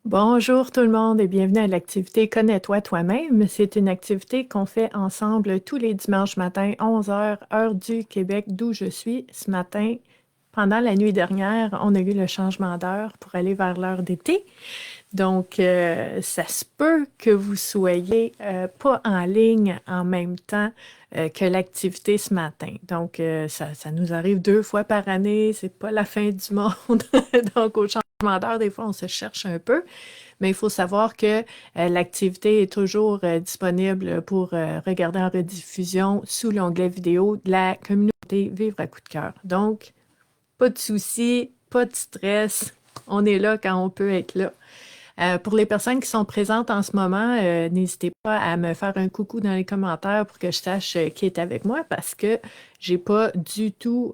Bonjour tout le monde et bienvenue à l'activité Connais-toi toi-même. C'est une activité qu'on fait ensemble tous les dimanches matin, 11 heures, heure du Québec, d'où je suis. Ce matin, pendant la nuit dernière, on a eu le changement d'heure pour aller vers l'heure d'été. Donc, ça se peut que vous soyez pas en ligne en même temps que l'activité ce matin. Donc, ça nous arrive 2 fois par année. C'est pas la fin du monde. Donc, au changement d'heure, des fois, on se cherche un peu. Mais il faut savoir que l'activité est toujours disponible pour regarder en rediffusion sous l'onglet vidéo de la communauté Vivre à coup de cœur. Donc, pas de soucis, pas de stress. On est là quand on peut être là. Pour les personnes qui sont présentes en ce moment, n'hésitez pas à me faire un coucou dans les commentaires pour que je sache qui est avec moi parce que j'ai pas du tout,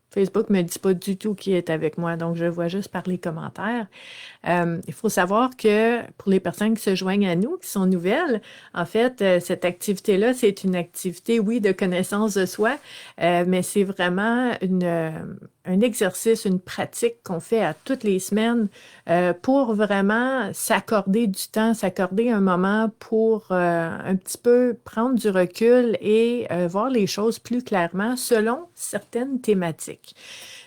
Facebook me dit pas du tout qui est avec moi, donc je vois juste par les commentaires. Il faut savoir que pour les personnes qui se joignent à nous, qui sont nouvelles, en fait, cette activité-là, c'est une activité, oui, de connaissance de soi, mais c'est vraiment un exercice, une pratique qu'on fait à toutes les semaines pour vraiment s'accorder du temps, s'accorder un moment pour un petit peu prendre du recul et voir les choses plus clairement selon certaines thématiques.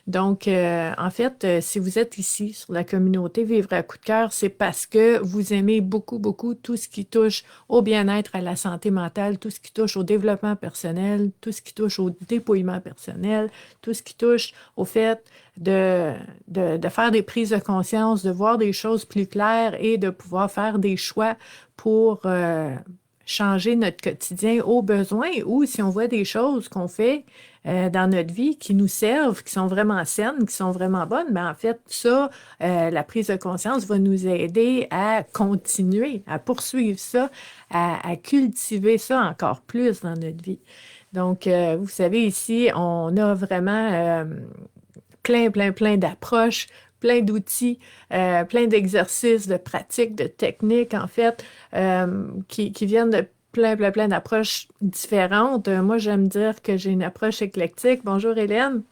Donc, en fait, si vous êtes ici sur la communauté Vivre à coup de cœur, c'est parce que vous aimez beaucoup, beaucoup tout ce qui touche au bien-être, à la santé mentale, tout ce qui touche au développement personnel, tout ce qui touche au dépouillement personnel, tout ce qui touche au fait de faire des prises de conscience, de voir des choses plus claires et de pouvoir faire des choix pour changer notre quotidien aux besoins ou si on voit des choses qu'on fait dans notre vie qui nous servent, qui sont vraiment saines, qui sont vraiment bonnes, mais en fait, ça, la prise de conscience va nous aider à continuer, à poursuivre ça, à cultiver ça encore plus dans notre vie. Donc, vous savez, ici, on a vraiment plein d'approches, plein d'outils, plein d'exercices, de pratiques, de techniques, en fait, qui viennent de plein d'approches différentes. Moi, j'aime dire que j'ai une approche éclectique. Bonjour Hélène.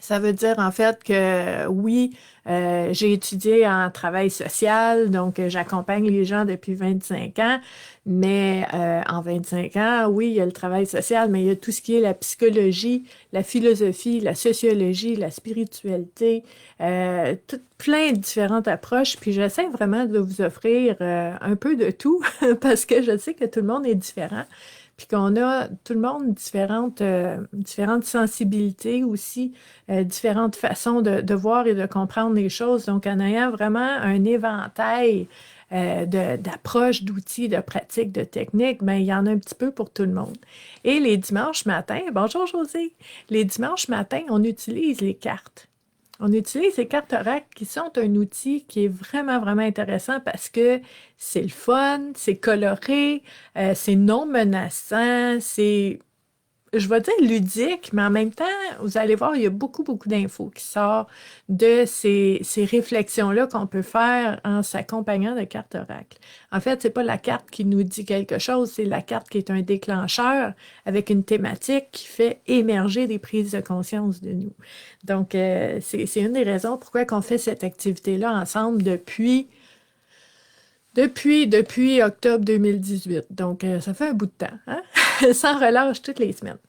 Ça veut dire en fait que oui, j'ai étudié en travail social, donc j'accompagne les gens depuis 25 ans, mais en 25 ans, oui, il y a le travail social, mais il y a tout ce qui est la psychologie, la philosophie, la sociologie, la spiritualité, plein de différentes approches, puis j'essaie vraiment de vous offrir un peu de tout parce que je sais que tout le monde est différent puis qu'on a tout le monde différentes sensibilités aussi, différentes façons de voir et de comprendre les choses. Donc, en ayant vraiment un éventail d'approches, d'outils, de pratiques, de techniques, ben, il y en a un petit peu pour tout le monde. Et les dimanches matins, bonjour José, les dimanches matins, on utilise les cartes. On utilise les cartes oracle qui sont un outil qui est vraiment intéressant parce que c'est le fun, c'est coloré, c'est non menaçant, c'est je vais dire ludique, mais en même temps, vous allez voir, il y a beaucoup d'infos qui sortent de ces réflexions-là qu'on peut faire en s'accompagnant de cartes oracle. En fait, c'est pas la carte qui nous dit quelque chose, c'est la carte qui est un déclencheur avec une thématique qui fait émerger des prises de conscience de nous. Donc, c'est une des raisons pourquoi on fait cette activité-là ensemble depuis octobre 2018. Donc, ça fait un bout de temps, hein? Sans relâche toutes les semaines.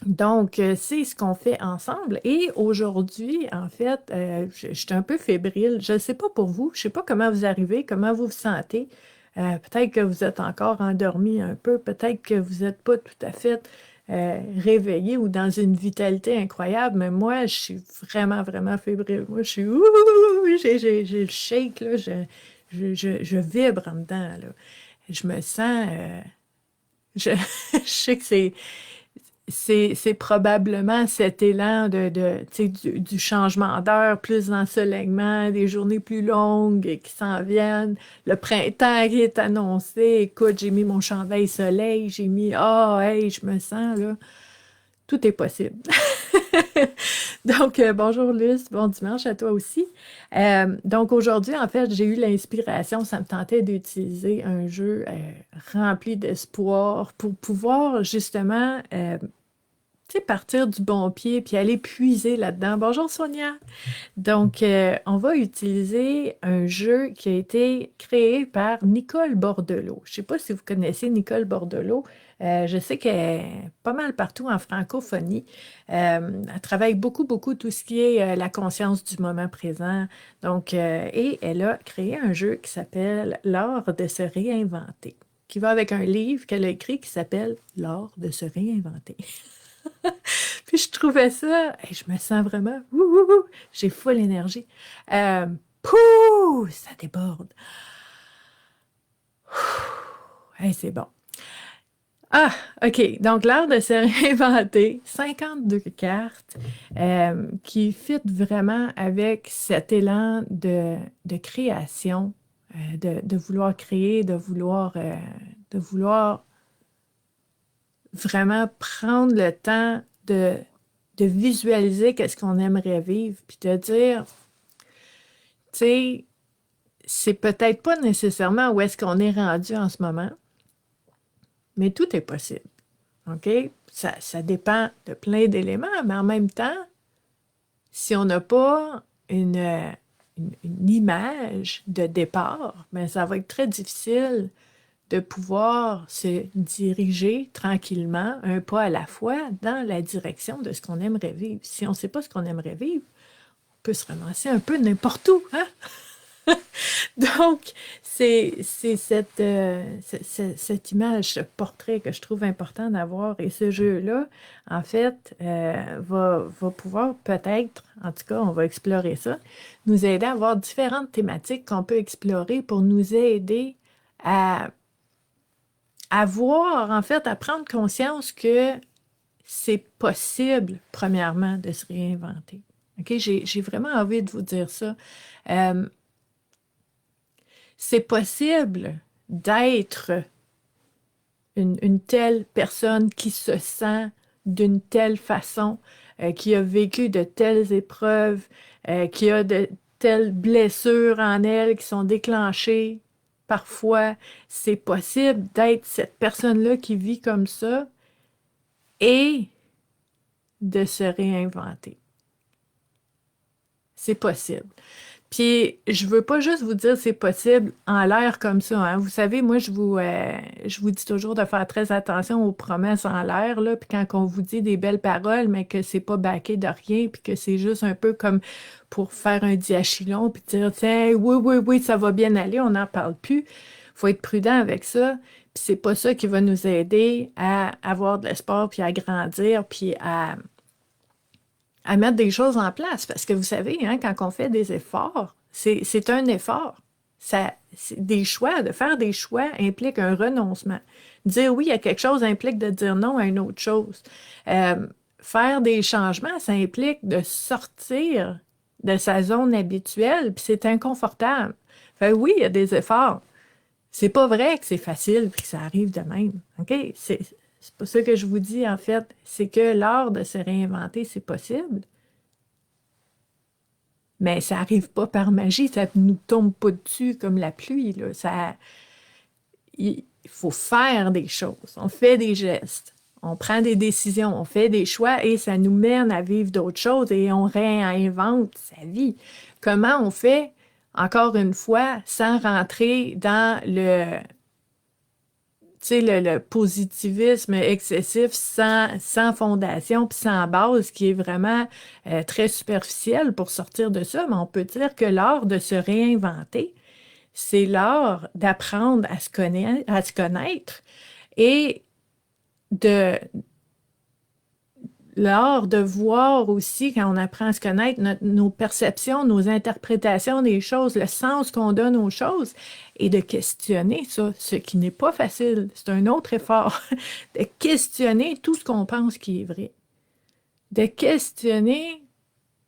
Donc, c'est ce qu'on fait ensemble. Et aujourd'hui, en fait, je suis un peu fébrile. Je ne sais pas pour vous, je ne sais pas comment vous arrivez, comment vous vous sentez. Peut-être que vous êtes encore endormi un peu, peut-être que vous n'êtes pas tout à fait réveillé ou dans une vitalité incroyable, mais moi, je suis vraiment fébrile. Moi, je suis ouh, j'ai le shake, là, je vibre en dedans, là. Je me sens, je, je sais que c'est probablement cet élan tu sais, du changement d'heure, plus d'ensoleillement, des journées plus longues qui s'en viennent, le printemps qui est annoncé. Écoute, j'ai mis mon chandail soleil, j'ai mis, hey, je me sens, là, tout est possible. Donc, bonjour Luce, bon dimanche à toi aussi. Donc, aujourd'hui, en fait, j'ai eu l'inspiration, ça me tentait d'utiliser un jeu rempli d'espoir pour pouvoir justement tu sais, partir du bon pied puis aller puiser là-dedans. Bonjour Sonia! Donc, on va utiliser un jeu qui a été créé par Nicole Bordelot. Je ne sais pas si vous connaissez Nicole Bordelot. Je sais qu'elle est pas mal partout en francophonie. Elle travaille beaucoup, beaucoup tout ce qui est la conscience du moment présent. Donc, et elle a créé un jeu qui s'appelle L'art de se réinventer, qui va avec un livre qu'elle a écrit qui s'appelle L'art de se réinventer. Puis je trouvais ça, et je me sens vraiment, j'ai full énergie. Pouh, ça déborde. Hey, c'est bon. Ah, OK. Donc, l'art de se réinventer, 52 cartes qui fit vraiment avec cet élan de création, de vouloir créer, de vouloir vraiment prendre le temps de visualiser qu'est-ce qu'on aimerait vivre, puis de dire, tu sais, c'est peut-être pas nécessairement où est-ce qu'on est rendu en ce moment, mais tout est possible, OK? Ça dépend de plein d'éléments, mais en même temps, si on n'a pas une image de départ, bien, ça va être très difficile de pouvoir se diriger tranquillement, un pas à la fois, dans la direction de ce qu'on aimerait vivre. Si on ne sait pas ce qu'on aimerait vivre, on peut se ramasser un peu n'importe où, hein? Donc, c'est cette image, ce portrait que je trouve important d'avoir. Et ce jeu-là, en fait, va pouvoir peut-être, en tout cas, on va explorer ça, nous aider à avoir différentes thématiques qu'on peut explorer pour nous aider à voir, en fait, à prendre conscience que c'est possible, premièrement, de se réinventer. OK? J'ai vraiment envie de vous dire ça. Euh, c'est possible d'être une telle personne qui se sent d'une telle façon, qui a vécu de telles épreuves, qui a de telles blessures en elle qui sont déclenchées. Parfois, c'est possible d'être cette personne-là qui vit comme ça et de se réinventer. C'est possible. Puis, je veux pas juste vous dire c'est possible en l'air comme ça, hein. Vous savez, moi, je vous dis toujours de faire très attention aux promesses en l'air, là, puis quand on vous dit des belles paroles, mais que c'est pas baqué de rien, puis que c'est juste un peu comme pour faire un diachylon, puis dire, tiens, oui, oui, oui, ça va bien aller, on n'en parle plus. Faut être prudent avec ça. Puis c'est pas ça qui va nous aider à avoir de l'espoir, puis à grandir, puis à mettre des choses en place. Parce que vous savez, hein, quand on fait des efforts, c'est un effort. Des choix, de faire des choix implique un renoncement. Dire oui à quelque chose implique de dire non à une autre chose. Faire des changements, ça implique de sortir de sa zone habituelle, puis c'est inconfortable. Fait oui, il y a des efforts. C'est pas vrai que c'est facile puis que ça arrive de même. OK? C'est pas ça que je vous dis, en fait. C'est que l'art de se réinventer, c'est possible. Mais ça n'arrive pas par magie, ça ne nous tombe pas dessus comme la pluie, là. Il faut faire des choses, on fait des gestes, on prend des décisions, on fait des choix et ça nous mène à vivre d'autres choses et on réinvente sa vie. Comment on fait, encore une fois, sans rentrer dans le positivisme excessif sans fondation puis sans base, qui est vraiment très superficiel pour sortir de ça, mais on peut dire que l'art de se réinventer, c'est l'art d'apprendre à se connaître et de l'art de voir aussi, quand on apprend à se connaître, nos perceptions, nos interprétations des choses, le sens qu'on donne aux choses, et de questionner ça, ce qui n'est pas facile. C'est un autre effort, de questionner tout ce qu'on pense qui est vrai, de questionner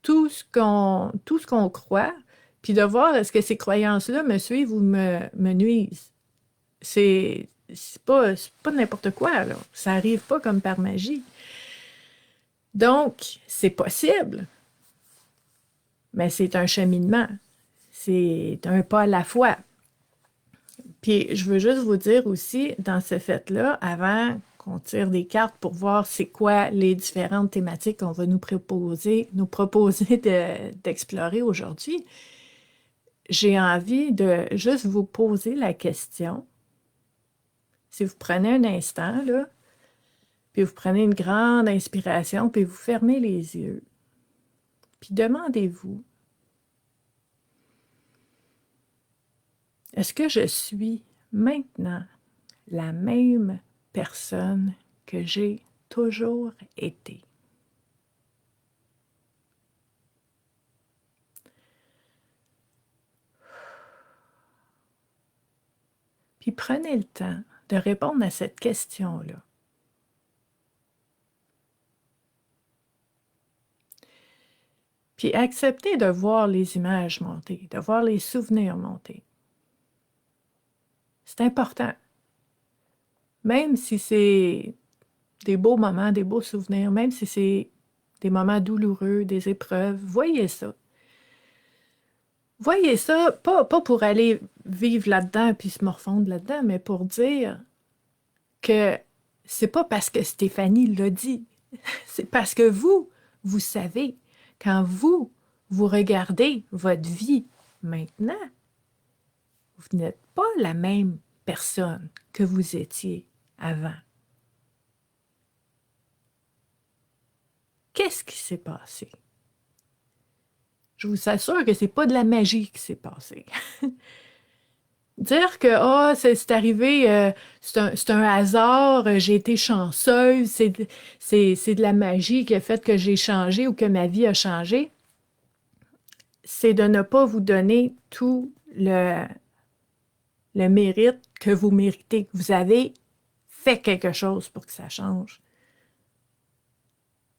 tout ce qu'on croit, puis de voir est-ce que ces croyances-là me suivent ou me nuisent. C'est pas n'importe quoi, là. Ça n'arrive pas comme par magie. Donc, c'est possible, mais c'est un cheminement. C'est un pas à la fois. Puis, je veux juste vous dire aussi, dans ce fait-là, avant qu'on tire des cartes pour voir c'est quoi les différentes thématiques qu'on va nous proposer d'explorer aujourd'hui, j'ai envie de juste vous poser la question. Si vous prenez un instant, là, puis vous prenez une grande inspiration, puis vous fermez les yeux, puis demandez-vous, est-ce que je suis maintenant la même personne que j'ai toujours été? Puis prenez le temps de répondre à cette question-là. Puis acceptez de voir les images monter, de voir les souvenirs monter. C'est important. Même si c'est des beaux moments, des beaux souvenirs, même si c'est des moments douloureux, des épreuves, voyez ça. Voyez ça, pas pour aller vivre là-dedans puis se morfondre là-dedans, mais pour dire que c'est pas parce que Stéphanie l'a dit, c'est parce que vous savez, quand vous regardez votre vie maintenant, vous n'êtes pas la même personne que vous étiez avant. Qu'est-ce qui s'est passé? Je vous assure que c'est pas de la magie qui s'est passée. Dire que c'est arrivé, c'est un hasard, j'ai été chanceuse, c'est de la magie qui a fait que j'ai changé ou que ma vie a changé, c'est de ne pas vous donner tout le mérite que vous méritez. Vous avez fait quelque chose pour que ça change.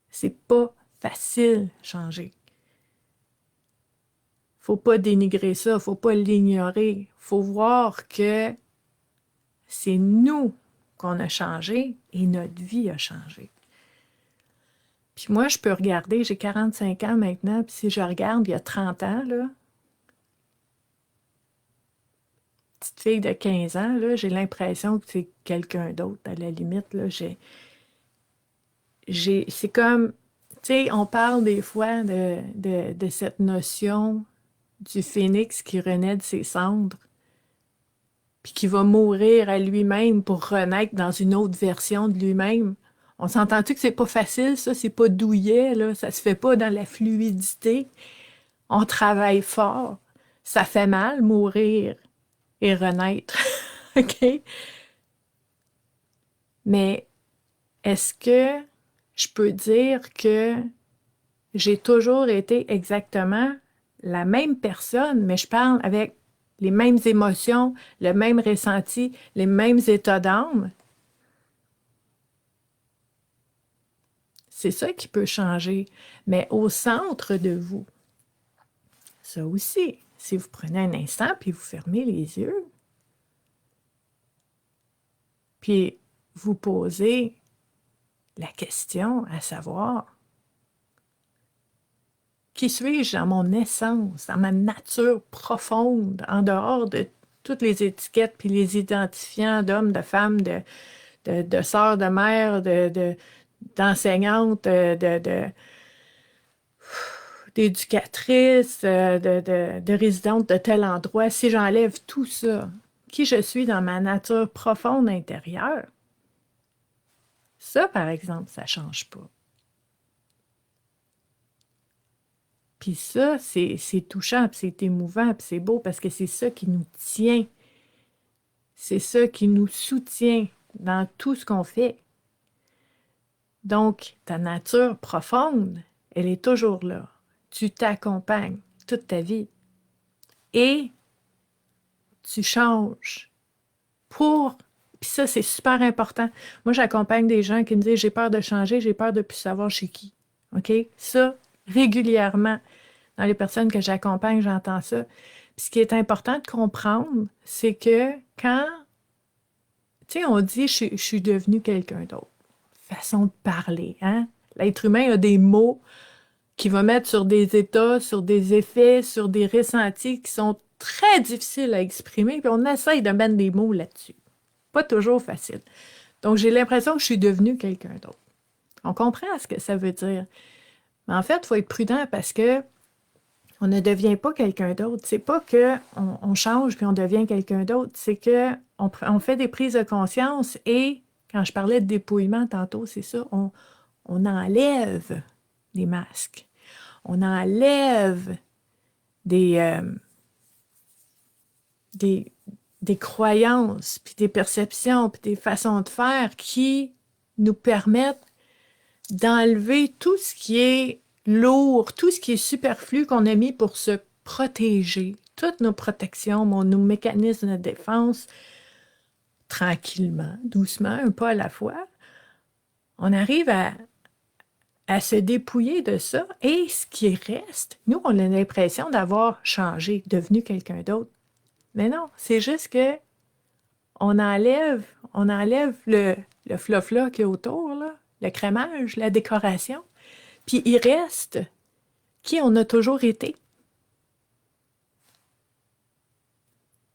C'est pas facile changer. Faut pas dénigrer ça, faut pas l'ignorer. Faut voir que c'est nous qu'on a changé et notre vie a changé. Puis moi, je peux regarder, j'ai 45 ans maintenant, puis si je regarde il y a 30 ans, là, petite fille de 15 ans, là, j'ai l'impression que c'est quelqu'un d'autre, à la limite, là, c'est comme, tu sais, on parle des fois de cette notion du phénix qui renaît de ses cendres, puis qui va mourir à lui-même pour renaître dans une autre version de lui-même. On s'entend-tu que c'est pas facile, ça? C'est pas douillet, là? Ça se fait pas dans la fluidité. On travaille fort. Ça fait mal, mourir et renaître. OK? Mais est-ce que je peux dire que j'ai toujours été exactement la même personne, mais je parle avec les mêmes émotions, le même ressenti, les mêmes états d'âme? C'est ça qui peut changer, mais au centre de vous. Ça aussi, si vous prenez un instant puis vous fermez les yeux, puis vous posez la question à savoir, qui suis-je dans mon essence, dans ma nature profonde, en dehors de toutes les étiquettes puis les identifiants d'hommes, de femmes, de sœurs, de mères, d'enseignantes, d'éducatrices, de résidentes de tel endroit. Si j'enlève tout ça, qui je suis dans ma nature profonde intérieure, ça, par exemple, ça ne change pas. Puis ça, c'est touchant, puis c'est émouvant, puis c'est beau parce que c'est ça qui nous tient. C'est ça qui nous soutient dans tout ce qu'on fait. Donc, ta nature profonde, elle est toujours là. Tu t'accompagnes toute ta vie. Et tu changes pour... Puis ça, c'est super important. Moi, j'accompagne des gens qui me disent « J'ai peur de changer, j'ai peur de ne plus savoir chez qui. » OK? Ça, régulièrement, dans les personnes que j'accompagne, j'entends ça. Puis ce qui est important de comprendre, c'est que quand, tu sais, on dit je suis devenu quelqu'un d'autre. Façon de parler, hein? L'être humain a des mots qu'il va mettre sur des états, sur des effets, sur des ressentis qui sont très difficiles à exprimer, puis on essaye de mettre des mots là-dessus. Pas toujours facile. Donc, j'ai l'impression que je suis devenue quelqu'un d'autre. On comprend ce que ça veut dire. Mais en fait, il faut être prudent parce que on ne devient pas quelqu'un d'autre. C'est pas qu'on change puis on devient quelqu'un d'autre. C'est qu'on fait des prises de conscience et quand je parlais de dépouillement tantôt, c'est ça, on enlève les masques. On enlève des, des croyances, puis des perceptions, puis des façons de faire qui nous permettent d'enlever tout ce qui est lourd, tout ce qui est superflu qu'on a mis pour se protéger. Toutes nos protections, nos mécanismes de défense, tranquillement, doucement, un pas à la fois, on arrive à se dépouiller de ça. Et ce qui reste, nous, on a l'impression d'avoir changé, devenu quelqu'un d'autre. Mais non, c'est juste que on enlève le fluff-là qui est autour, là, le crémage, la décoration, puis il reste qui on a toujours été.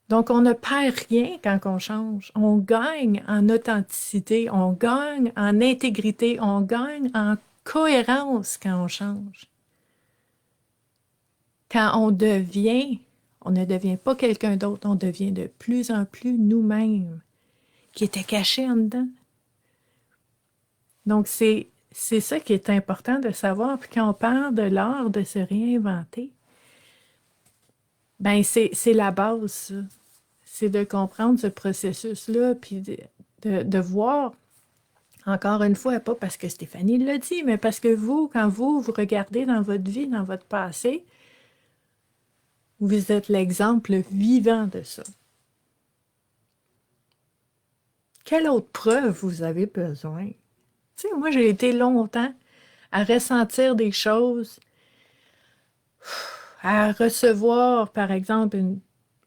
Donc, on ne perd rien quand on change. On gagne en authenticité, on gagne en intégrité, on gagne en cohérence quand on change. Quand on ne devient pas quelqu'un d'autre, on devient de plus en plus nous-mêmes, qui étaient cachés en dedans. Donc, c'est ça qui est important de savoir. Puis quand on parle de l'art de se réinventer, ben c'est la base, ça. C'est de comprendre ce processus-là, puis de voir, encore une fois, pas parce que Stéphanie l'a dit, mais parce que vous, quand vous regardez dans votre vie, dans votre passé, vous êtes l'exemple vivant de ça. Quelle autre preuve vous avez besoin? Tu sais, moi, j'ai été longtemps à ressentir des choses, à recevoir, par exemple,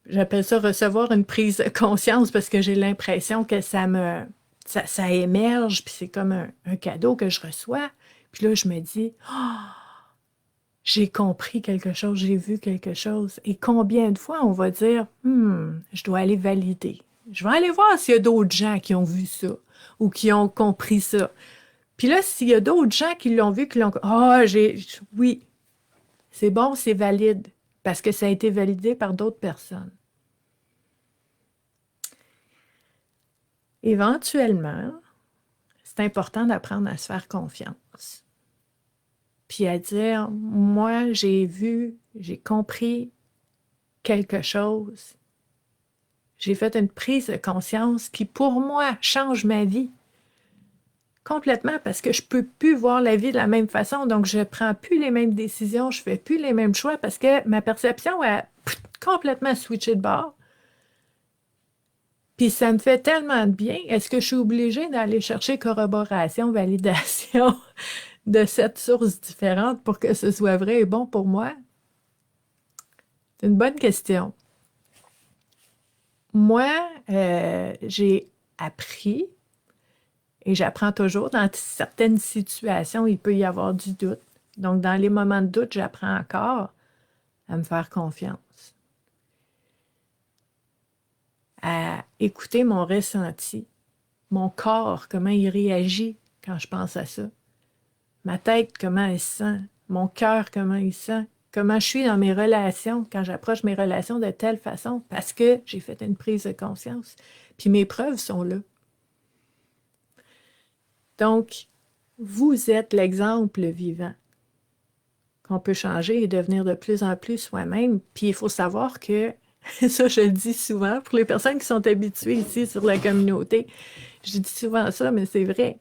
j'appelle ça recevoir une prise de conscience parce que j'ai l'impression que ça émerge, puis c'est comme un cadeau que je reçois. Puis là, je me dis, oh, j'ai compris quelque chose, j'ai vu quelque chose. Et combien de fois on va dire, je dois aller valider. Je vais aller voir s'il y a d'autres gens qui ont vu ça ou qui ont compris ça. Puis là, s'il y a d'autres gens qui l'ont vu, qui l'ont... oui, c'est bon, c'est valide, parce que ça a été validé par d'autres personnes. Éventuellement, c'est important d'apprendre à se faire confiance. Puis à dire, moi, j'ai vu, j'ai compris quelque chose. J'ai fait une prise de conscience qui, pour moi, change ma vie. Complètement, parce que je ne peux plus voir la vie de la même façon, donc je ne prends plus les mêmes décisions, je ne fais plus les mêmes choix parce que ma perception a complètement switché de bord. Puis ça me fait tellement de bien. Est-ce que je suis obligée d'aller chercher corroboration, validation de cette source différente pour que ce soit vrai et bon pour moi? C'est une bonne question. Moi, j'ai appris et j'apprends toujours. Dans certaines situations, il peut y avoir du doute. Donc, dans les moments de doute, j'apprends encore à me faire confiance, à écouter mon ressenti, mon corps, comment il réagit quand je pense à ça, ma tête, comment elle se sent, mon cœur, comment il se sent, comment je suis dans mes relations, quand j'approche mes relations de telle façon, parce que j'ai fait une prise de conscience. Puis mes preuves sont là. Donc, vous êtes l'exemple vivant qu'on peut changer et devenir de plus en plus soi-même. Puis il faut savoir que, ça je le dis souvent, pour les personnes qui sont habituées ici sur la communauté, je dis souvent ça, mais c'est vrai.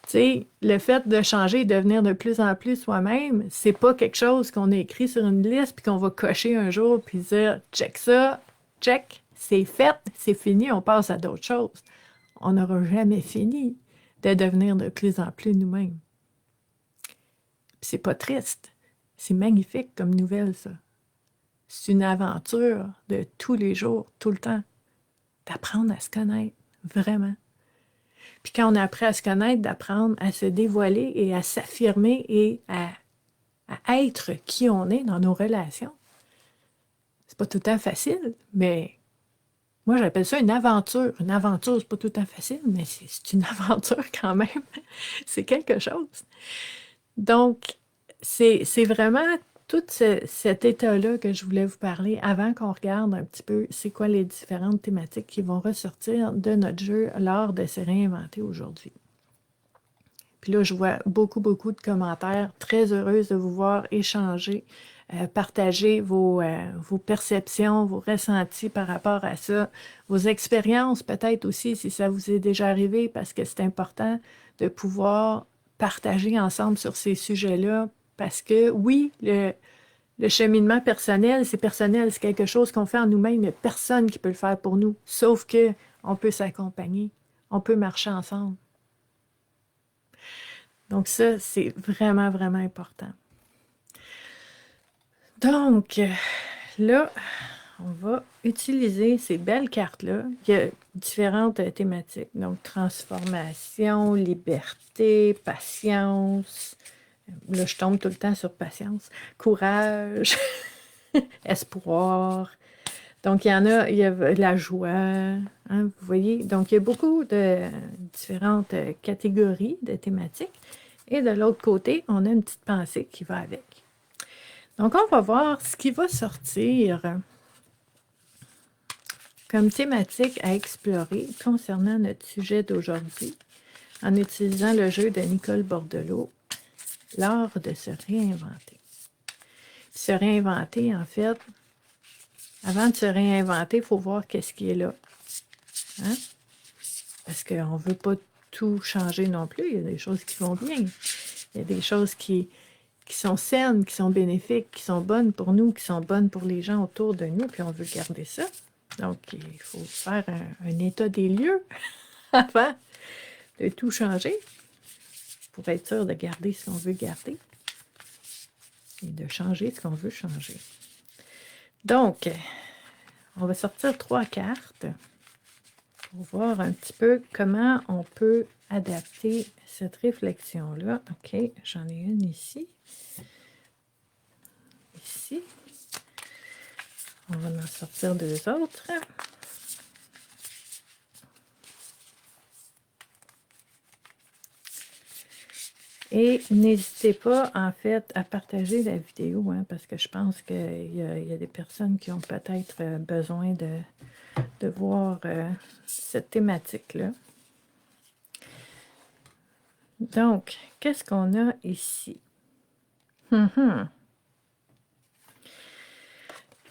Tu sais, le fait de changer et devenir de plus en plus soi-même, c'est pas quelque chose qu'on a écrit sur une liste puis qu'on va cocher un jour puis dire check ça, check, c'est fait, c'est fini, on passe à d'autres choses. On n'aura jamais fini de devenir de plus en plus nous-mêmes. Puis c'est pas triste, c'est magnifique comme nouvelle, ça. C'est une aventure de tous les jours, tout le temps, d'apprendre à se connaître, vraiment. Puis quand on apprend à se connaître, d'apprendre à se dévoiler et à s'affirmer et à être qui on est dans nos relations. C'est pas tout le temps facile, mais Moi, j'appelle ça une aventure. Une aventure, c'est pas tout à fait facile, mais c'est une aventure quand même. C'est quelque chose. Donc, c'est vraiment tout cet état-là que je voulais vous parler avant qu'on regarde un petit peu c'est quoi les différentes thématiques qui vont ressortir de notre jeu lors de se réinventer aujourd'hui. Puis là, je vois beaucoup, beaucoup de commentaires. Très heureuse de vous voir échanger, partager vos perceptions, vos ressentis par rapport à ça, vos expériences peut-être aussi, si ça vous est déjà arrivé, parce que c'est important de pouvoir partager ensemble sur ces sujets-là, parce que oui, le cheminement personnel, c'est quelque chose qu'on fait en nous-mêmes, il n'y a personne qui peut le faire pour nous, sauf que on peut s'accompagner, on peut marcher ensemble. Donc ça, c'est vraiment, vraiment important. Donc, là, on va utiliser ces belles cartes-là. Il y a différentes thématiques. Donc, transformation, liberté, patience. Là, je tombe tout le temps sur patience. Courage, espoir. Donc, il y a la joie. Hein, vous voyez? Donc, il y a beaucoup de différentes catégories de thématiques. Et de l'autre côté, on a une petite pensée qui va avec. Donc, on va voir ce qui va sortir comme thématique à explorer concernant notre sujet d'aujourd'hui en utilisant le jeu de Nicole Bordelot, l'art de se réinventer. Se réinventer, en fait, avant de se réinventer, il faut voir qu'est-ce qui est là. Hein? Parce qu'on ne veut pas tout changer non plus. Il y a des choses qui vont bien. Il y a des choses qui sont saines, qui sont bénéfiques, qui sont bonnes pour nous, qui sont bonnes pour les gens autour de nous, puis on veut garder ça. Donc, il faut faire un état des lieux avant de tout changer pour être sûr de garder ce qu'on veut garder et de changer ce qu'on veut changer. Donc, on va sortir 3 cartes pour voir un petit peu comment on peut adapter cette réflexion-là. OK, j'en ai une ici. Ici. On va en sortir 2 autres. Et n'hésitez pas, en fait, à partager la vidéo, hein, parce que je pense qu'il y a des personnes qui ont peut-être besoin de voir cette thématique-là. Donc, qu'est-ce qu'on a ici?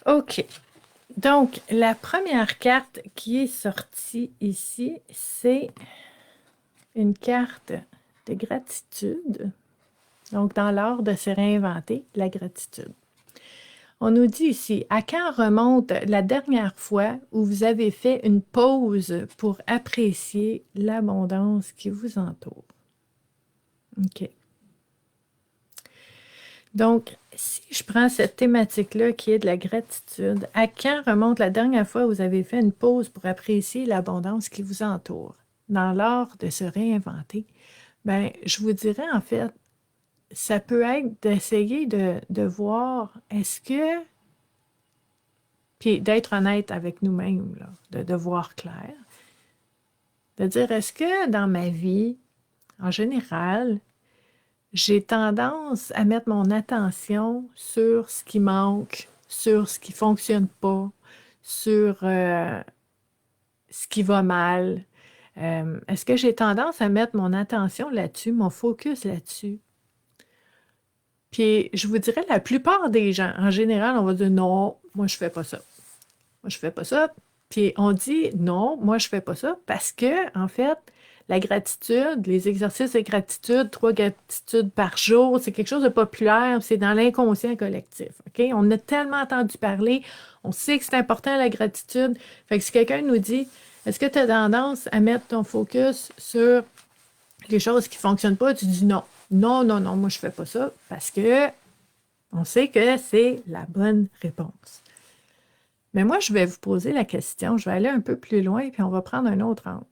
OK. Donc, la première carte qui est sortie ici, c'est une carte de gratitude. Donc, dans l'art de se réinventer, la gratitude. On nous dit ici, à quand remonte la dernière fois où vous avez fait une pause pour apprécier l'abondance qui vous entoure? OK. Donc, si je prends cette thématique-là qui est de la gratitude, à quand remonte la dernière fois où vous avez fait une pause pour apprécier l'abondance qui vous entoure? Dans l'art de se réinventer, bien, je vous dirais en fait, ça peut être d'essayer de voir, est-ce que, puis d'être honnête avec nous-mêmes, là, de voir clair, de dire, est-ce que dans ma vie, en général, j'ai tendance à mettre mon attention sur ce qui manque, sur ce qui ne fonctionne pas, sur ce qui va mal. Est-ce que j'ai tendance à mettre mon attention là-dessus, mon focus là-dessus? Puis, je vous dirais, la plupart des gens, en général, on va dire non, moi, je fais pas ça. Moi, je fais pas ça. Puis, on dit non, moi, je fais pas ça parce que, en fait, la gratitude, les exercices de gratitude, 3 gratitudes par jour, c'est quelque chose de populaire, c'est dans l'inconscient collectif. OK? On a tellement entendu parler, on sait que c'est important la gratitude. Fait que si quelqu'un nous dit, est-ce que tu as tendance à mettre ton focus sur les choses qui ne fonctionnent pas, tu dis non. Non, non, non, moi je ne fais pas ça parce que on sait que c'est la bonne réponse. Mais moi, je vais vous poser la question, je vais aller un peu plus loin, puis on va prendre un autre angle.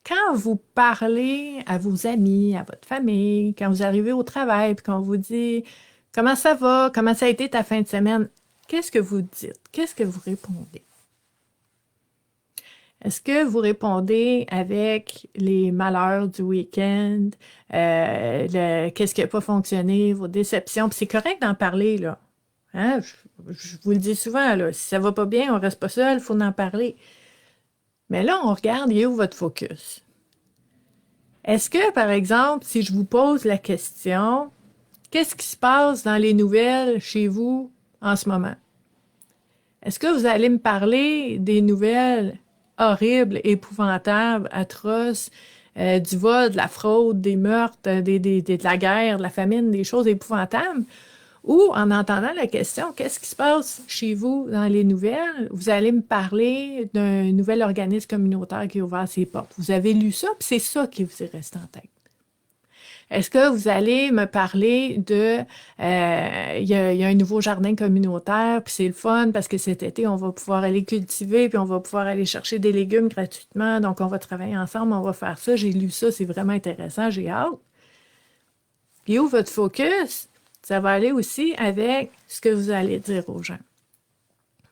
Quand vous parlez à vos amis, à votre famille, quand vous arrivez au travail, puis qu'on vous dit comment ça va, comment ça a été ta fin de semaine, qu'est-ce que vous dites? Qu'est-ce que vous répondez? Est-ce que vous répondez avec les malheurs du week-end, qu'est-ce qui n'a pas fonctionné, vos déceptions? Puis c'est correct d'en parler, là. Hein? Je vous le dis souvent, là, si ça va pas bien, on reste pas seul, il faut en parler. Mais là, on regarde, il est où votre focus? Est-ce que, par exemple, si je vous pose la question, qu'est-ce qui se passe dans les nouvelles chez vous en ce moment? Est-ce que vous allez me parler des nouvelles horribles, épouvantables, atroces, du vol, de la fraude, des meurtres, de la guerre, de la famine, des choses épouvantables? Ou en entendant la question, qu'est-ce qui se passe chez vous dans les nouvelles? Vous allez me parler d'un nouvel organisme communautaire qui a ouvert ses portes. Vous avez lu ça, puis c'est ça qui vous est resté en tête. Est-ce que vous allez me parler de il y a un nouveau jardin communautaire, puis c'est le fun parce que cet été, on va pouvoir aller cultiver, puis on va pouvoir aller chercher des légumes gratuitement, donc on va travailler ensemble, on va faire ça, j'ai lu ça, c'est vraiment intéressant, j'ai hâte. Puis où votre focus? Ça va aller aussi avec ce que vous allez dire aux gens.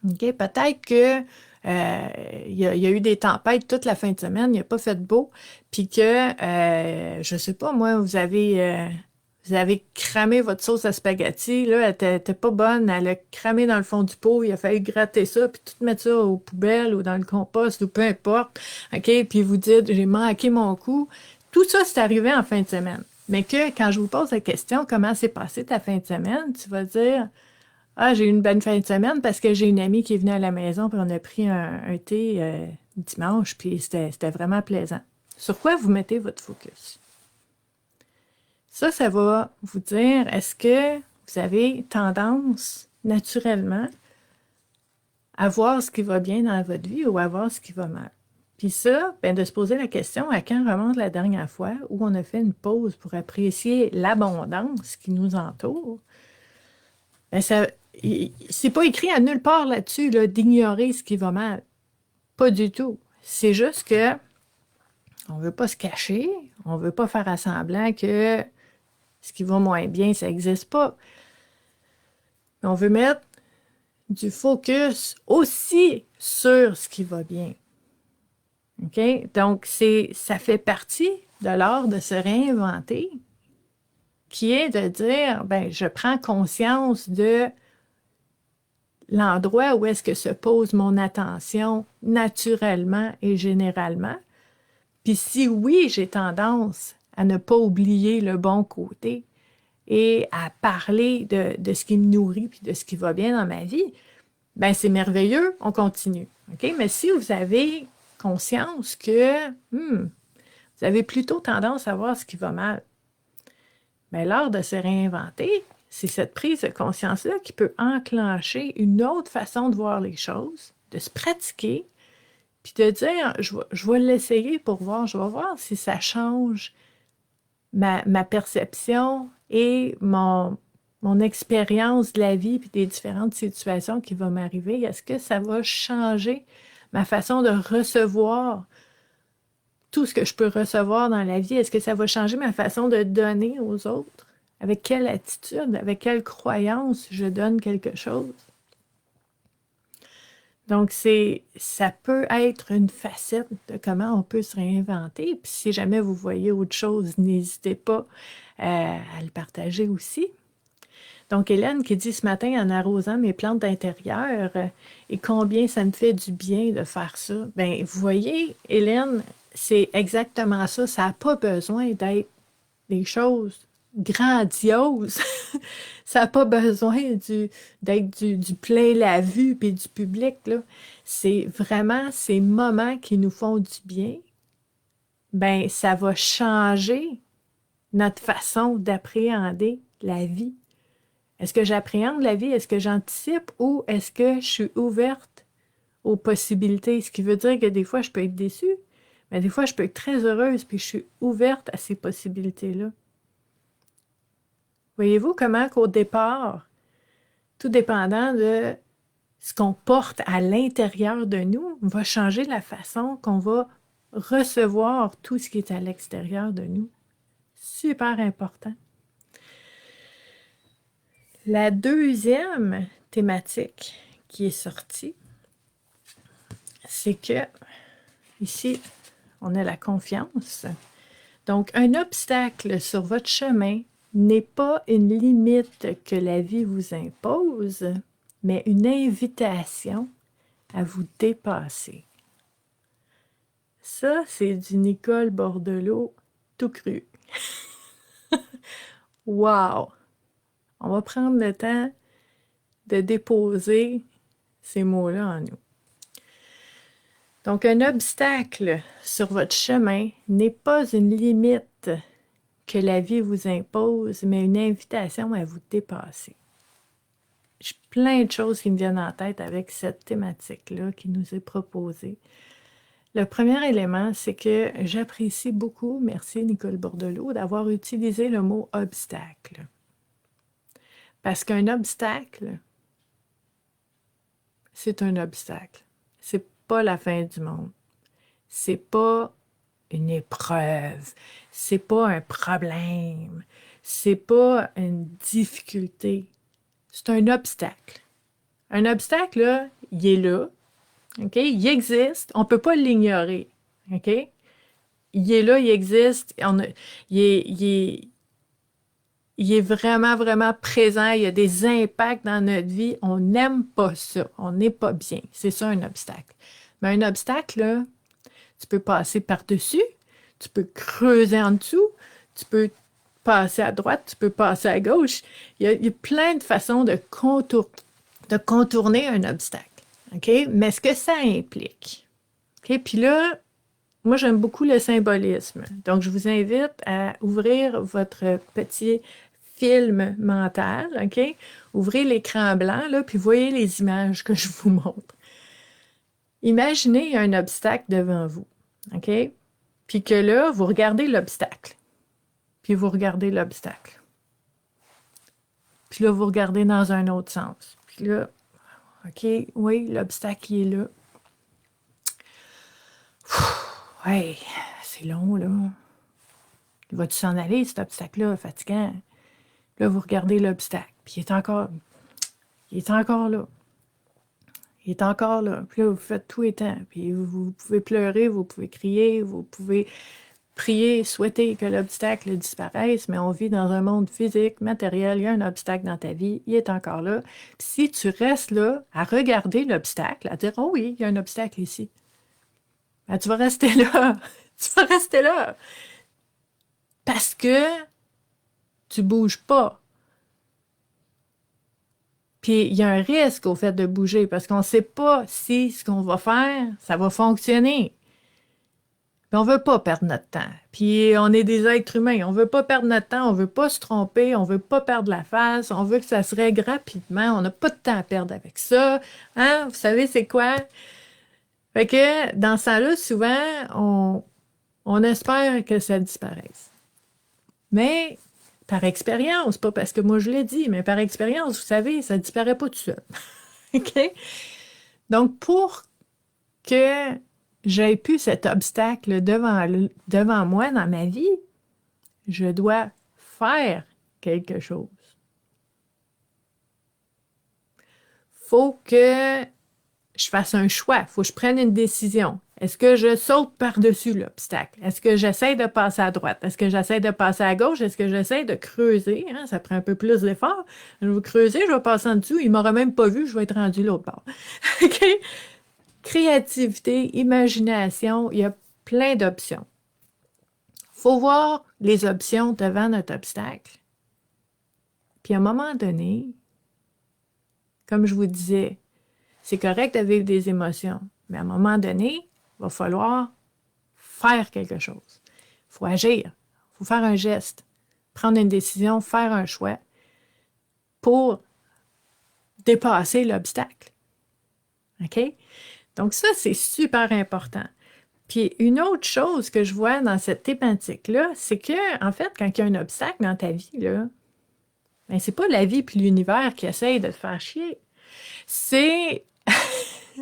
OK? Peut-être que il y a eu des tempêtes toute la fin de semaine, il n'a pas fait beau, puis que, je ne sais pas, moi, vous avez cramé votre sauce à spaghetti, là, elle n'était pas bonne, elle a cramé dans le fond du pot, il a fallu gratter ça, puis tout mettre ça aux poubelles ou dans le compost ou peu importe, OK? Puis vous dites, j'ai manqué mon coup. Tout ça, c'est arrivé en fin de semaine. Mais que quand je vous pose la question, comment s'est passée ta fin de semaine, tu vas dire, ah, j'ai eu une bonne fin de semaine parce que j'ai une amie qui est venue à la maison, puis on a pris un thé dimanche, puis c'était vraiment plaisant. Sur quoi vous mettez votre focus? Ça va vous dire, est-ce que vous avez tendance naturellement à voir ce qui va bien dans votre vie ou à voir ce qui va mal? Puis ça, ben de se poser la question, à quand remonte la dernière fois où on a fait une pause pour apprécier l'abondance qui nous entoure? Ben c'est pas écrit à nulle part là-dessus là, d'ignorer ce qui va mal. Pas du tout. C'est juste que on veut pas se cacher, on veut pas faire à semblant que ce qui va moins bien, ça n'existe pas. On veut mettre du focus aussi sur ce qui va bien. OK? Donc, ça fait partie de l'art de se réinventer, qui est de dire, ben, je prends conscience de l'endroit où est-ce que se pose mon attention naturellement et généralement. Puis si oui, j'ai tendance à ne pas oublier le bon côté et à parler de ce qui me nourrit puis de ce qui va bien dans ma vie, ben c'est merveilleux, on continue. OK? Mais si vous avez conscience que vous avez plutôt tendance à voir ce qui va mal, bien, l'art de se réinventer, c'est cette prise de conscience-là qui peut enclencher une autre façon de voir les choses, de se pratiquer, puis de dire, je vais l'essayer pour voir, je vais voir si ça change ma perception et mon expérience de la vie puis des différentes situations qui vont m'arriver. Est-ce que ça va changer ma façon de recevoir tout ce que je peux recevoir dans la vie? Est-ce que ça va changer ma façon de donner aux autres? Avec quelle attitude, avec quelle croyance je donne quelque chose? Donc, ça peut être une facette de comment on peut se réinventer. Puis si jamais vous voyez autre chose, n'hésitez pas à le partager aussi. Donc, Hélène qui dit ce matin en arrosant mes plantes d'intérieur, et combien ça me fait du bien de faire ça. Bien, vous voyez, Hélène, c'est exactement ça. Ça n'a pas besoin d'être des choses grandioses. Ça n'a pas besoin d'être du plein la vue puis du public, là. C'est vraiment ces moments qui nous font du bien. Ben, ça va changer notre façon d'appréhender la vie. Est-ce que j'appréhende la vie? Est-ce que j'anticipe ou est-ce que je suis ouverte aux possibilités? Ce qui veut dire que des fois, je peux être déçue, mais des fois, je peux être très heureuse puis je suis ouverte à ces possibilités-là. Voyez-vous comment qu'au départ, tout dépendant de ce qu'on porte à l'intérieur de nous, va changer la façon qu'on va recevoir tout ce qui est à l'extérieur de nous. Super important. La deuxième thématique qui est sortie, c'est que ici, on a la confiance. Donc, un obstacle sur votre chemin n'est pas une limite que la vie vous impose, mais une invitation à vous dépasser. Ça, c'est du Nicole Bordelot tout cru. Wow! On va prendre le temps de déposer ces mots-là en nous. Donc, un obstacle sur votre chemin n'est pas une limite que la vie vous impose, mais une invitation à vous dépasser. J'ai plein de choses qui me viennent en tête avec cette thématique-là qui nous est proposée. Le premier élément, c'est que j'apprécie beaucoup, merci Nicole Bordelot, d'avoir utilisé le mot obstacle. Parce qu'un obstacle, c'est un obstacle. C'est pas la fin du monde. C'est pas une épreuve. C'est pas un problème. C'est pas une difficulté. C'est un obstacle. Un obstacle, là, il est là. OK? Il existe. On ne peut pas l'ignorer. OK? Il est là, il existe. Il est vraiment, vraiment présent. Il y a des impacts dans notre vie. On n'aime pas ça. On n'est pas bien. C'est ça, un obstacle. Mais un obstacle, là, tu peux passer par-dessus, tu peux creuser en dessous, tu peux passer à droite, tu peux passer à gauche. Il y a plein de façons de contourner un obstacle. OK? Mais ce que ça implique. OK? Puis là, moi, j'aime beaucoup le symbolisme. Donc, je vous invite à ouvrir votre petit film mental, OK? Ouvrez l'écran blanc, là, puis voyez les images que je vous montre. Imaginez un obstacle devant vous, OK? Puis que là, vous regardez l'obstacle. Puis vous regardez l'obstacle. Puis là, vous regardez dans un autre sens. Puis là, OK, oui, l'obstacle, il est là. Ouais, c'est long, là. Il va-tu s'en aller, cet obstacle-là, fatigant? Là, vous regardez l'obstacle. Puis il est encore là. Il est encore là. Puis là, vous faites tout étant. Puis vous pouvez pleurer, vous pouvez crier, vous pouvez prier, souhaiter que l'obstacle disparaisse, mais on vit dans un monde physique, matériel. Il y a un obstacle dans ta vie, il est encore là. Puis si tu restes là à regarder l'obstacle, à dire, oh oui, il y a un obstacle ici, ben, tu vas rester là. Tu vas rester là. Parce que tu bouges pas. Puis il y a un risque au fait de bouger parce qu'on ne sait pas si ce qu'on va faire, ça va fonctionner. Puis on ne veut pas perdre notre temps. Puis on est des êtres humains. On ne veut pas perdre notre temps, on ne veut pas se tromper, on ne veut pas perdre la face, on veut que ça se règle rapidement. On n'a pas de temps à perdre avec ça. Hein? Vous savez c'est quoi? Fait que dans ça là, souvent, on espère que ça disparaisse. Mais par expérience, pas parce que moi je l'ai dit, mais par expérience, vous savez, ça ne disparaît pas tout seul. OK? Donc, pour que j'ai plus cet obstacle devant moi dans ma vie, je dois faire quelque chose. Faut que je fasse un choix, faut que je prenne une décision. Est-ce que je saute par-dessus l'obstacle? Est-ce que j'essaie de passer à droite? Est-ce que j'essaie de passer à gauche? Est-ce que j'essaie de creuser? Hein? Ça prend un peu plus d'effort. Je vais creuser, je vais passer en dessous. Il ne m'aura même pas vu, je vais être rendu l'autre bord. OK? Créativité, imagination, il y a plein d'options. Il faut voir les options devant notre obstacle. Puis à un moment donné, comme je vous disais, c'est correct de vivre des émotions, mais à un moment donné, il va falloir faire quelque chose. Il faut agir, il faut faire un geste, prendre une décision, faire un choix pour dépasser l'obstacle. OK? Donc ça, c'est super important. Puis une autre chose que je vois dans cette thématique-là, c'est que, en fait, quand il y a un obstacle dans ta vie, là, ben, c'est pas la vie puis l'univers qui essaye de te faire chier. C'est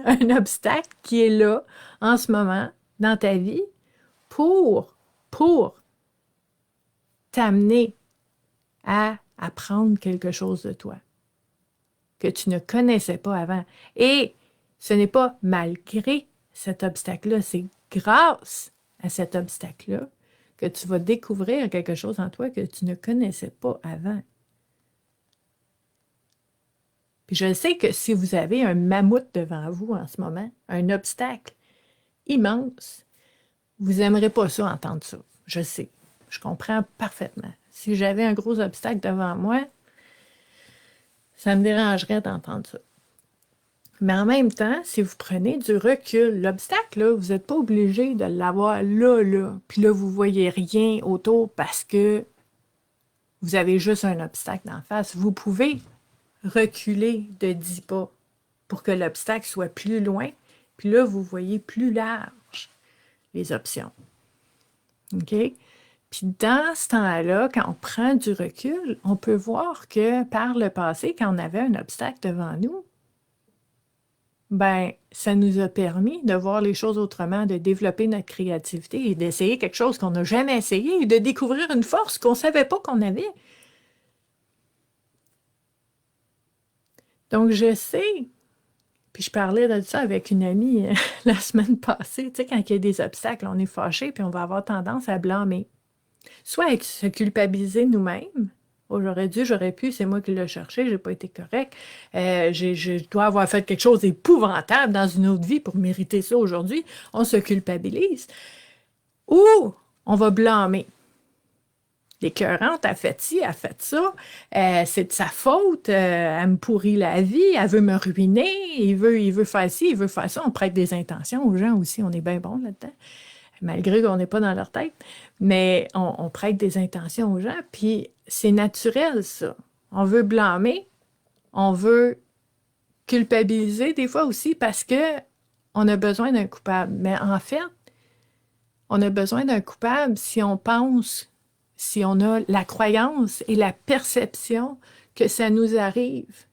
un obstacle qui est là, en ce moment, dans ta vie, pour t'amener à apprendre quelque chose de toi que tu ne connaissais pas avant. Et ce n'est pas malgré cet obstacle-là, c'est grâce à cet obstacle-là que tu vas découvrir quelque chose en toi que tu ne connaissais pas avant. Puis je sais que si vous avez un mammouth devant vous en ce moment, un obstacle immense, vous n'aimerez pas ça, entendre ça. Je sais. Je comprends parfaitement. Si j'avais un gros obstacle devant moi, ça me dérangerait d'entendre ça. Mais en même temps, si vous prenez du recul, l'obstacle, là, vous n'êtes pas obligé de l'avoir là. Puis là, vous ne voyez rien autour parce que vous avez juste un obstacle d'en face. Vous pouvez reculer de 10 pas pour que l'obstacle soit plus loin. Puis là, vous voyez plus large les options. OK? Puis dans ce temps-là, quand on prend du recul, on peut voir que par le passé, quand on avait un obstacle devant nous, ben, ça nous a permis de voir les choses autrement, de développer notre créativité et d'essayer quelque chose qu'on n'a jamais essayé et de découvrir une force qu'on ne savait pas qu'on avait. Donc, je sais, puis je parlais de ça avec une amie la semaine passée, tu sais, quand il y a des obstacles, on est fâché, puis on va avoir tendance à blâmer. Soit à se culpabiliser nous-mêmes. Oh, j'aurais dû, j'aurais pu, c'est moi qui l'ai cherché, j'ai pas été correct. Je dois avoir fait quelque chose d'épouvantable dans une autre vie pour mériter ça aujourd'hui. On se culpabilise. Ou on va blâmer. L'écœurante a fait ci, a fait ça, c'est de sa faute, elle me pourrit la vie, elle veut me ruiner, il veut faire ci, il veut faire ça. On prête des intentions aux gens aussi, on est bien bon là-dedans, malgré qu'on n'est pas dans leur tête, mais on prête des intentions aux gens, puis c'est naturel ça. On veut blâmer, on veut culpabiliser des fois aussi parce que on a besoin d'un coupable. Mais en fait, on a besoin d'un coupable si on pense, si on a la croyance et la perception que ça nous arrive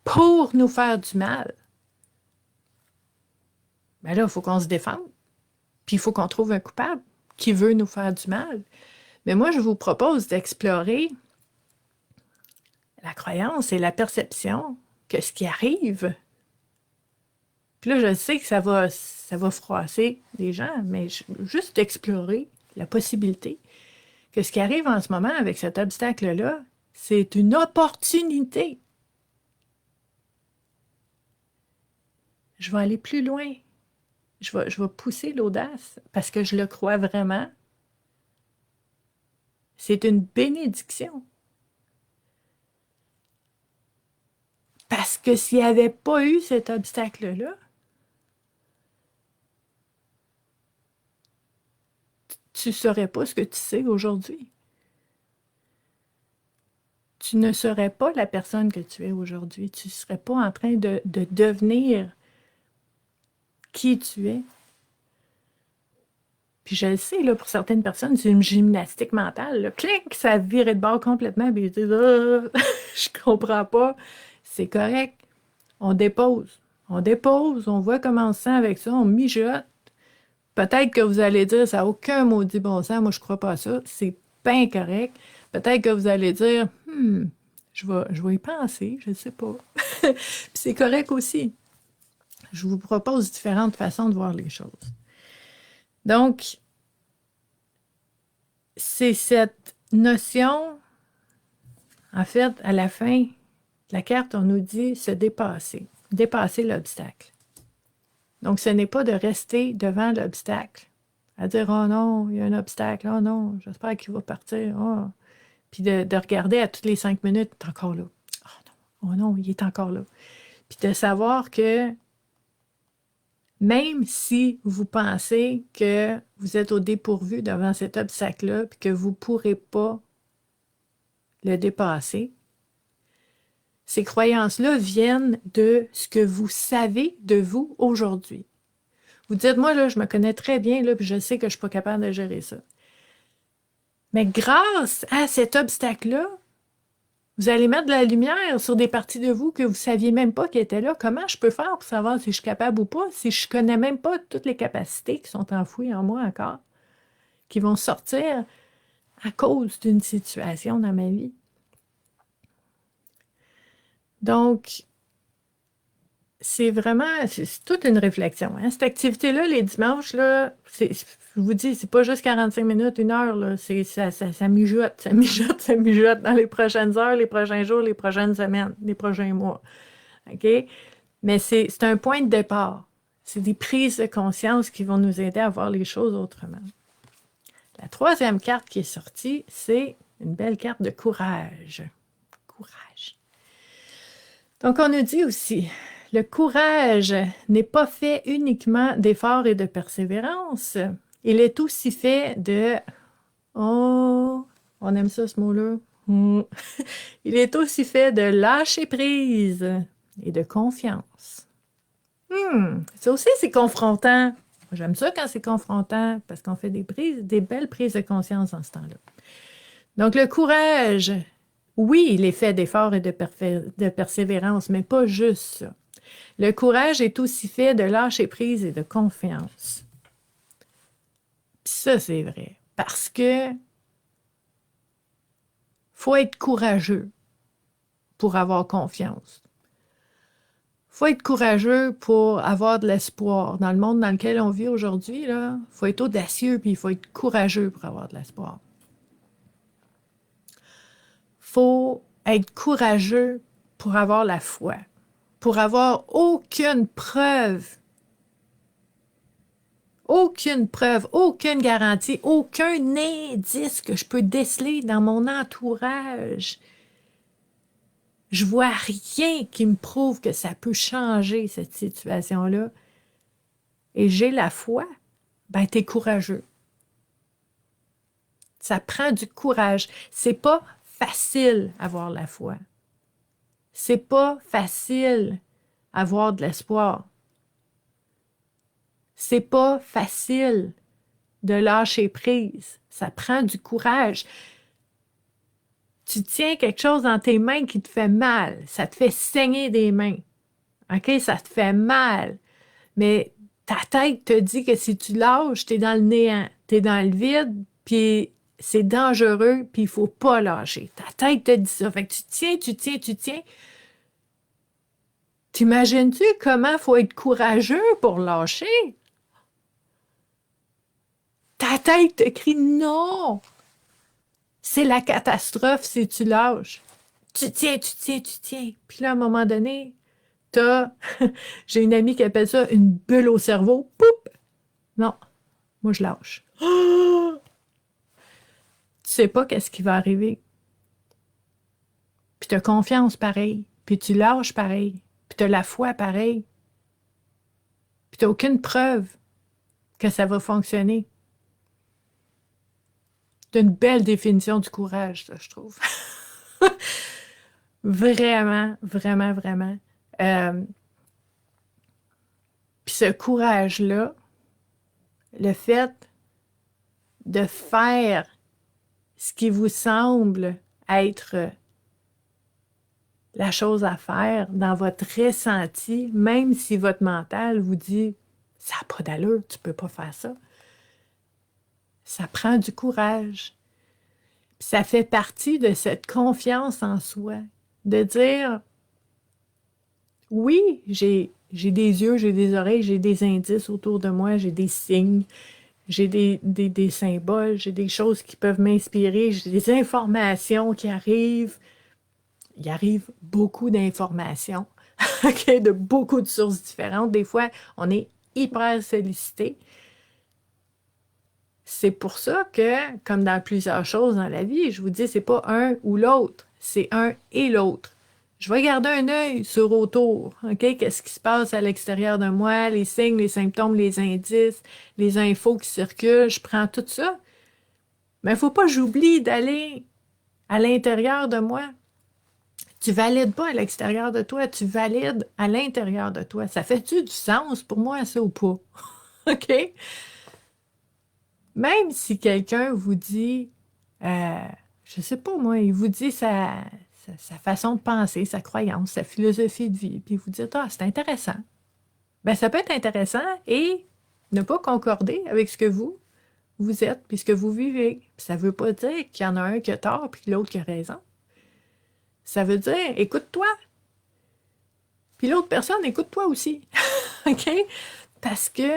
pour nous faire du mal. Mais là, il faut qu'on se défende. Puis il faut qu'on trouve un coupable qui veut nous faire du mal. Mais moi, je vous propose d'explorer la croyance et la perception que ce qui arrive. Puis là, je sais que ça va froisser les gens, mais juste d'explorer la possibilité que ce qui arrive en ce moment avec cet obstacle-là, c'est une opportunité. Je vais aller plus loin. Je vais pousser l'audace parce que je le crois vraiment. C'est une bénédiction. Parce que s'il n'y avait pas eu cet obstacle-là, tu ne saurais pas ce que tu sais aujourd'hui. Tu ne serais pas la personne que tu es aujourd'hui. Tu ne serais pas en train de devenir qui tu es. Puis je le sais, là, pour certaines personnes, c'est une gymnastique mentale. Là. Clic, ça virait de bord complètement. Puis ils disent ah, je comprends pas. C'est correct. On dépose. On voit comment on se sent avec ça, on mijote. Peut-être que vous allez dire, ça n'a aucun maudit bon sens, moi je crois pas à ça. C'est pas correct. Peut-être que vous allez dire, je vais y penser, je ne sais pas. Puis c'est correct aussi. Je vous propose différentes façons de voir les choses. Donc, c'est cette notion, en fait, à la fin de la carte, on nous dit se dépasser, dépasser l'obstacle. Donc, ce n'est pas de rester devant l'obstacle, à dire « Oh non, il y a un obstacle, oh non, j'espère qu'il va partir, oh. » Puis de regarder à toutes les 5 minutes, « Il est encore là. Oh non, il est encore là. » Puis de savoir que même si vous pensez que vous êtes au dépourvu devant cet obstacle-là, puis que vous ne pourrez pas le dépasser, ces croyances-là viennent de ce que vous savez de vous aujourd'hui. Vous dites, moi, là, je me connais très bien, là, puis je sais que je ne suis pas capable de gérer ça. Mais grâce à cet obstacle-là, vous allez mettre de la lumière sur des parties de vous que vous ne saviez même pas qui étaient là. Comment je peux faire pour savoir si je suis capable ou pas, si je ne connais même pas toutes les capacités qui sont enfouies en moi encore, qui vont sortir à cause d'une situation dans ma vie? Donc, c'est vraiment, c'est toute une réflexion. Hein. Cette activité-là, les dimanches, là, je vous dis, c'est pas juste 45 minutes, 1 heure, là, ça mijote, ça mijote, ça mijote dans les prochaines heures, les prochains jours, les prochaines semaines, les prochains mois. OK? Mais c'est un point de départ. C'est des prises de conscience qui vont nous aider à voir les choses autrement. La troisième carte qui est sortie, c'est une belle carte de courage. Courage. Donc, on nous dit aussi, le courage n'est pas fait uniquement d'efforts et de persévérance. Il est aussi fait de... Oh, on aime ça ce mot-là. Il est aussi fait de lâcher prise et de confiance. Ça aussi, c'est confrontant. J'aime ça quand c'est confrontant parce qu'on fait des belles prises de conscience en ce temps-là. Donc, le courage, oui, il est fait d'efforts et de persévérance, mais pas juste ça. Le courage est aussi fait de lâcher prise et de confiance. Puis ça, c'est vrai. Parce que faut être courageux pour avoir confiance. Faut être courageux pour avoir de l'espoir. Dans le monde dans lequel on vit aujourd'hui, il faut être audacieux puis il faut être courageux pour avoir de l'espoir. Faut être courageux pour avoir la foi, pour avoir aucune preuve, aucune garantie, aucun indice que je peux déceler dans mon entourage. Je vois rien qui me prouve que ça peut changer cette situation-là. Et j'ai la foi. Ben, t'es courageux. Ça prend du courage. C'est pas facile avoir la foi. C'est pas facile avoir de l'espoir. C'est pas facile de lâcher prise. Ça prend du courage. Tu tiens quelque chose dans tes mains qui te fait mal. Ça te fait saigner des mains. OK? Ça te fait mal. Mais ta tête te dit que si tu lâches, t'es dans le néant. T'es dans le vide, puis c'est dangereux, puis il faut pas lâcher. Ta tête te dit ça. Fait que tu tiens. T'imagines-tu comment il faut être courageux pour lâcher? Ta tête te crie non! C'est la catastrophe si tu lâches. Tu tiens. Puis là, à un moment donné, j'ai une amie qui appelle ça une bulle au cerveau. Poup! Non, moi je lâche. Oh! Tu sais pas qu'est-ce qui va arriver. Puis tu as confiance pareil. Puis tu lâches pareil. Puis tu as la foi pareil. Puis tu n'as aucune preuve que ça va fonctionner. C'est une belle définition du courage, ça, je trouve. Vraiment, vraiment, vraiment. Puis ce courage-là, le fait de faire ce qui vous semble être la chose à faire dans votre ressenti, même si votre mental vous dit « ça n'a pas d'allure, tu ne peux pas faire ça », ça prend du courage. Puis ça fait partie de cette confiance en soi, de dire « oui, j'ai des yeux, j'ai des oreilles, j'ai des indices autour de moi, j'ai des signes, j'ai des symboles, j'ai des choses qui peuvent m'inspirer, j'ai des informations qui arrivent. » Il arrive beaucoup d'informations, okay, de beaucoup de sources différentes. Des fois, on est hyper sollicité. C'est pour ça que, comme dans plusieurs choses dans la vie, je vous dis, c'est pas un ou l'autre, c'est un et l'autre. Je vais garder un œil sur autour, OK? Qu'est-ce qui se passe à l'extérieur de moi, les signes, les symptômes, les indices, les infos qui circulent, je prends tout ça. Mais il ne faut pas que j'oublie d'aller à l'intérieur de moi. Tu valides pas à l'extérieur de toi, tu valides à l'intérieur de toi. Ça fait-tu du sens pour moi, ça, ou pas? OK? Même si quelqu'un vous dit, je sais pas moi, il vous dit sa façon de penser, sa croyance, sa philosophie de vie, puis vous dites, ah, c'est intéressant. Ben, ça peut être intéressant et ne pas concorder avec ce que vous êtes, puis ce que vous vivez. Puis ça veut pas dire qu'il y en a un qui a tort, puis l'autre qui a raison. Ça veut dire, écoute-toi. Puis l'autre personne, écoute-toi aussi. OK? Parce que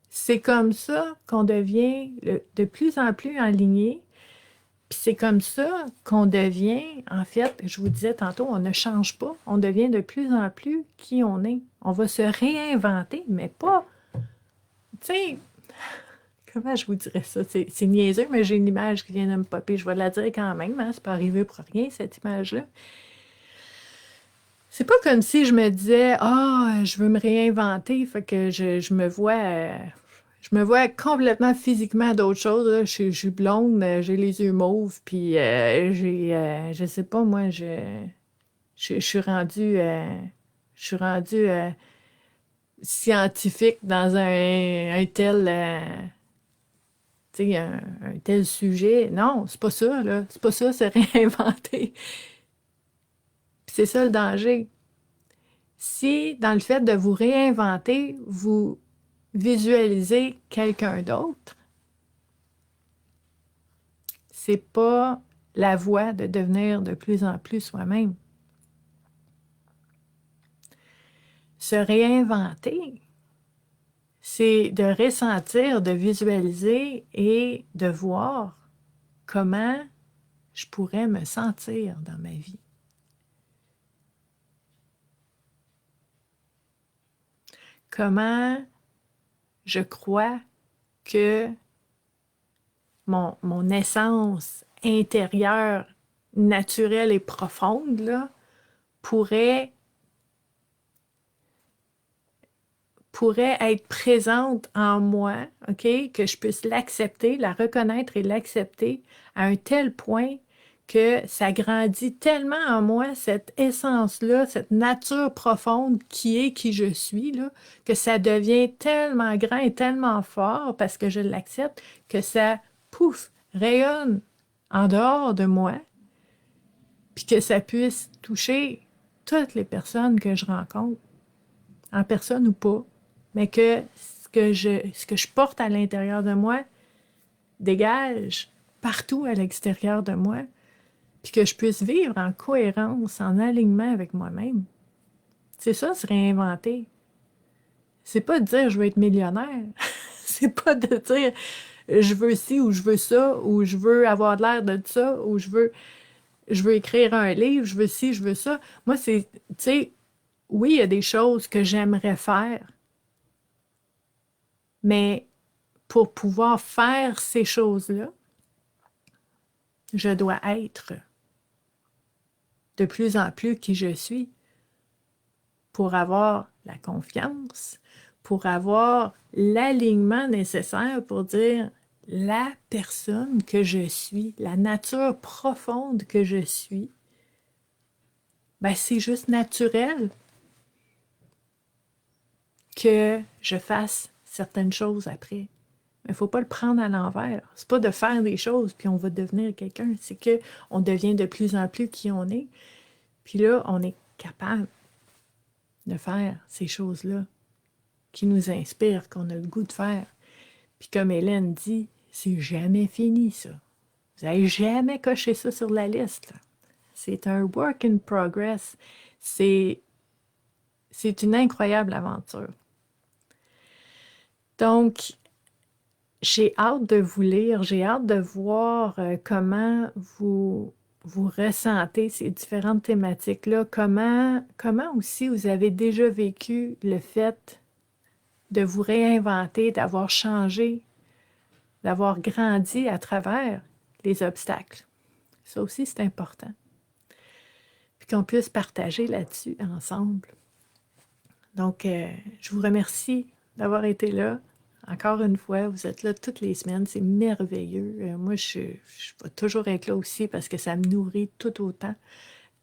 c'est comme ça qu'on devient de plus en plus aligné. Puis c'est comme ça qu'on devient, en fait, je vous disais tantôt, on ne change pas. On devient de plus en plus qui on est. On va se réinventer, mais pas, tu sais, comment je vous dirais ça? C'est niaiseux, mais j'ai une image qui vient de me popper. Je vais la dire quand même, hein? C'est pas arrivé pour rien, cette image-là. C'est pas comme si je me disais, ah, je veux me réinventer, fait que je me vois complètement physiquement d'autres choses. Là. Je suis blonde, j'ai les yeux mauves, puis je sais pas, moi, je suis je suis rendue scientifique dans un tel, tu sais, un tel sujet. Non, c'est pas ça, là. C'est pas ça, se réinventer. Puis c'est ça le danger. Si, dans le fait de vous réinventer, vous visualisez quelqu'un d'autre, c'est pas la voie de devenir de plus en plus soi-même. Se réinventer, c'est de ressentir, de visualiser et de voir comment je pourrais me sentir dans ma vie. Comment je crois que mon essence intérieure, naturelle et profonde, là, pourrait être présente en moi, OK? Que je puisse l'accepter, la reconnaître et l'accepter à un tel point que ça grandit tellement en moi, cette essence-là, cette nature profonde qui est qui je suis, là, que ça devient tellement grand et tellement fort parce que je l'accepte, que ça, pouf, rayonne en dehors de moi, puis que ça puisse toucher toutes les personnes que je rencontre, en personne ou pas, mais que ce que je porte à l'intérieur de moi dégage partout à l'extérieur de moi, puis que je puisse vivre en cohérence, en alignement avec moi-même. C'est ça, se réinventer. C'est pas de dire je veux être millionnaire. C'est pas de dire je veux ci ou je veux ça, ou je veux avoir de l'air de ça, ou je veux écrire un livre, je veux ci, je veux ça. Moi, c'est, tu sais, oui, il y a des choses que j'aimerais faire, mais pour pouvoir faire ces choses-là, je dois être de plus en plus qui je suis pour avoir la confiance, pour avoir l'alignement nécessaire pour dire la personne que je suis, la nature profonde que je suis, ben c'est juste naturel que je fasse certaines choses après. Mais il ne faut pas le prendre à l'envers. C'est pas de faire des choses puis on va devenir quelqu'un. C'est qu'on devient de plus en plus qui on est. Puis là, on est capable de faire ces choses-là qui nous inspirent, qu'on a le goût de faire. Puis comme Hélène dit, c'est jamais fini, ça. Vous n'avez jamais coché ça sur la liste. C'est un work in progress. C'est une incroyable aventure. Donc, j'ai hâte de vous lire, j'ai hâte de voir comment vous ressentez ces différentes thématiques-là, comment aussi vous avez déjà vécu le fait de vous réinventer, d'avoir changé, d'avoir grandi à travers les obstacles. Ça aussi, c'est important. Puis qu'on puisse partager là-dessus ensemble. Donc, je vous remercie d'avoir été là. Encore une fois, vous êtes là toutes les semaines, c'est merveilleux. Moi, je vais toujours être là aussi parce que ça me nourrit tout autant.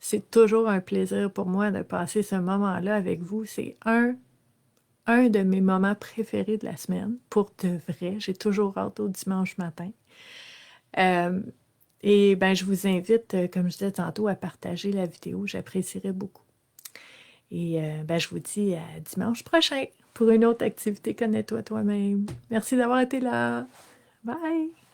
C'est toujours un plaisir pour moi de passer ce moment-là avec vous. C'est un de mes moments préférés de la semaine, pour de vrai. J'ai toujours hâte au dimanche matin. Et ben, je vous invite, comme je disais tantôt, à partager la vidéo. J'apprécierais beaucoup. Et ben, je vous dis à dimanche prochain pour une autre activité Connais-toi toi-même. Merci d'avoir été là. Bye!